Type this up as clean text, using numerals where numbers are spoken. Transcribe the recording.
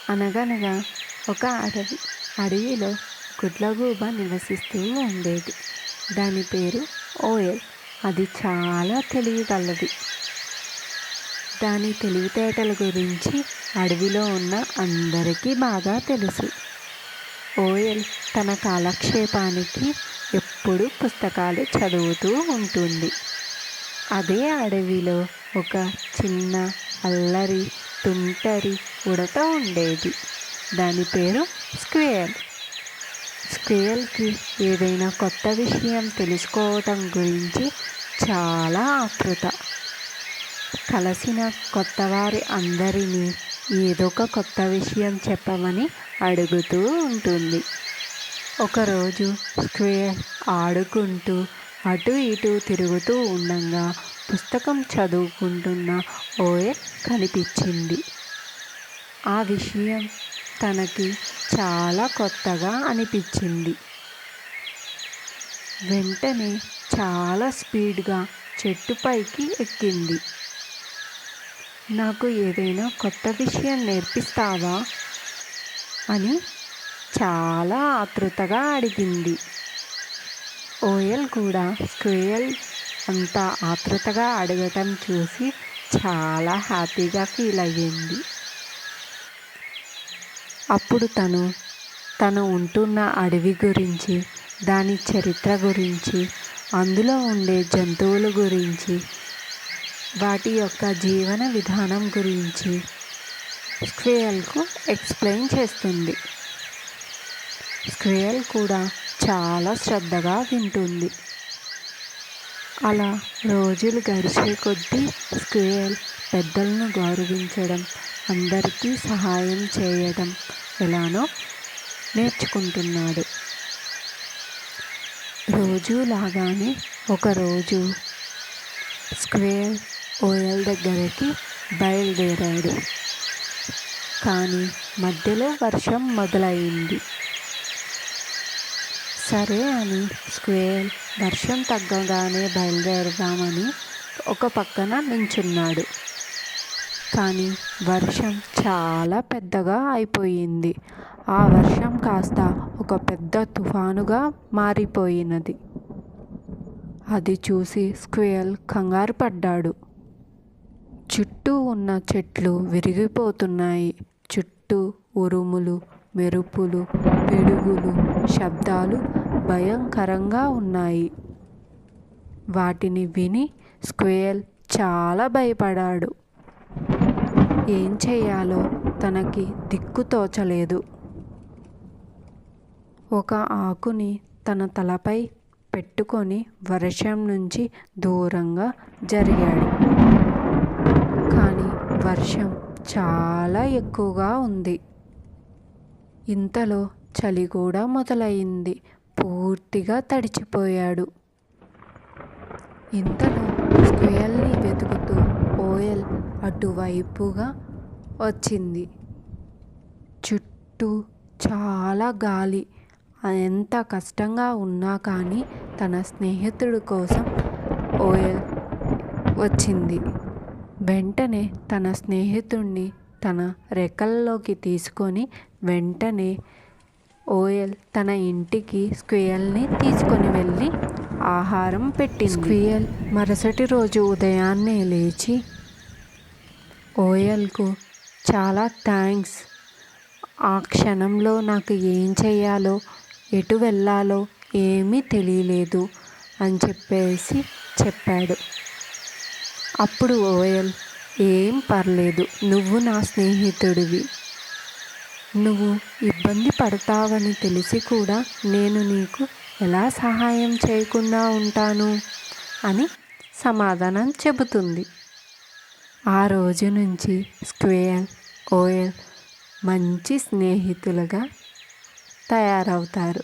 అనగనగా ఒక అడవిలో గుడ్లగూబ నివసిస్తూ ఉండేది. దాని పేరు ఓయల్. అది చాలా తెలివిగలది. దాని తెలివితేటల గురించి అడవిలో ఉన్న అందరికీ బాగా తెలుసు. ఓయల్ తన కాలక్షేపానికి ఎప్పుడూ పుస్తకాలు చదువుతూ ఉంటుంది. అదే అడవిలో ఒక చిన్న అల్లరి తుంటరి ఉడత ఉండేది. దాని పేరు స్క్వేర్. స్క్వేర్కి ఏదైనా కొత్త విషయం తెలుసుకోవటం గురించి చాలా ఆతృత. కలిసిన కొత్తవారి అందరినీ ఏదో ఒక కొత్త విషయం చెప్పమని అడుగుతూ ఉంటుంది. ఒకరోజు స్క్వేర్ ఆడుకుంటూ అటు ఇటు తిరుగుతూ ఉండగా పుస్తకం చదువుకుంటున్న ఓయల్ కనిపించింది. ఆ విషయం తనకి చాలా కొత్తగా అనిపించింది. వెంటనే చాలా స్పీడ్గా చెట్టుపైకి ఎక్కింది. నాకు ఏదైనా కొత్త విషయం నేర్పిస్తావా అని చాలా ఆతృతగా అడిగింది. ఓయల్ కూడా స్క్వేర్ అంత ఆతృతగా అడగటం చూసి చాలా హ్యాపీగా ఫీల్ అయ్యింది. అప్పుడు తను ఉంటున్న అడవి గురించి, దాని చరిత్ర గురించి, అందులో ఉండే జంతువుల గురించి, వాటి యొక్క జీవన విధానం గురించి స్క్వేర్కు ఎక్స్ప్లెయిన్ చేస్తుంది. స్క్వేర్ కూడా చాలా శ్రద్ధగా వింటుంది. అలా రోజులు గడిచే కొద్దీ స్క్వేర్ పెద్దలను గౌరవించడం, అందరికీ సహాయం చేయడం ఎలానో నేర్చుకుంటున్నాడు. రోజులాగానే ఒకరోజు స్క్వేర్ ఓయల్ దగ్గరికి బయలుదేరాడు. కానీ మధ్యలో వర్షం మొదలైంది. సరే అని స్క్వేర్ వర్షం తగ్గగానే బయలుదేరదామని ఒక పక్కన నించున్నాడు. కానీ వర్షం చాలా పెద్దగా అయిపోయింది. ఆ వర్షం కాస్త ఒక పెద్ద తుఫానుగా మారిపోయినది. అది చూసి స్క్వేర్ కంగారు పడ్డాడు. చుట్టూ ఉన్న చెట్లు విరిగిపోతున్నాయి. చుట్టూ ఉరుములు, మెరుపులు, పిడుగులు శబ్దాలు భయంకరంగా ఉన్నాయి. వాటిని విని స్క్వేర్ చాలా భయపడ్డాడు. ఏం చేయాలో తనకి దిక్కు తోచలేదు. ఒక ఆకుని తన తలపై పెట్టుకొని వర్షం నుంచి దూరంగా జరిగాడు. కానీ వర్షం చాలా ఎక్కువగా ఉంది. ఇంతలో చలి కూడా మొదలైంది. పూర్తిగా తడిచిపోయాడు. ఇంతలో స్క్వేర్ని వెతుకుతూ ఓయల్ అటువైపుగా వచ్చింది. చుట్టూ చాలా గాలి. ఎంత కష్టంగా ఉన్నా కానీ తన స్నేహితుడి కోసం ఓయల్ వచ్చింది. వెంటనే తన స్నేహితుడిని తన రెక్కల్లోకి తీసుకొని వెంటనే ఓయల్ తన ఇంటికి స్క్వేర్ని తీసుకొని వెళ్ళి ఆహారం పెట్టింది. స్క్వేర్ మరుసటి రోజు ఉదయాన్నే లేచి ఓయల్కు చాలా థ్యాంక్స్, ఆ క్షణంలో నాకు ఏం చేయాలో ఎటు వెళ్ళాలో ఏమీ తెలియలేదు అని చెప్పాడు. అప్పుడు ఓయల్, ఏం పర్లేదు, నువ్వు నా స్నేహితుడివి, నువ్వు ఇబ్బంది పడతావని తెలిసి కూడా నేను నీకు ఎలా సహాయం చేయకుండా ఉంటాను అని సమాధానం చెబుతుంది. ఆ రోజు నుంచి స్క్వేర్, ఓయల్ మంచి స్నేహితులుగా తయారవుతారు.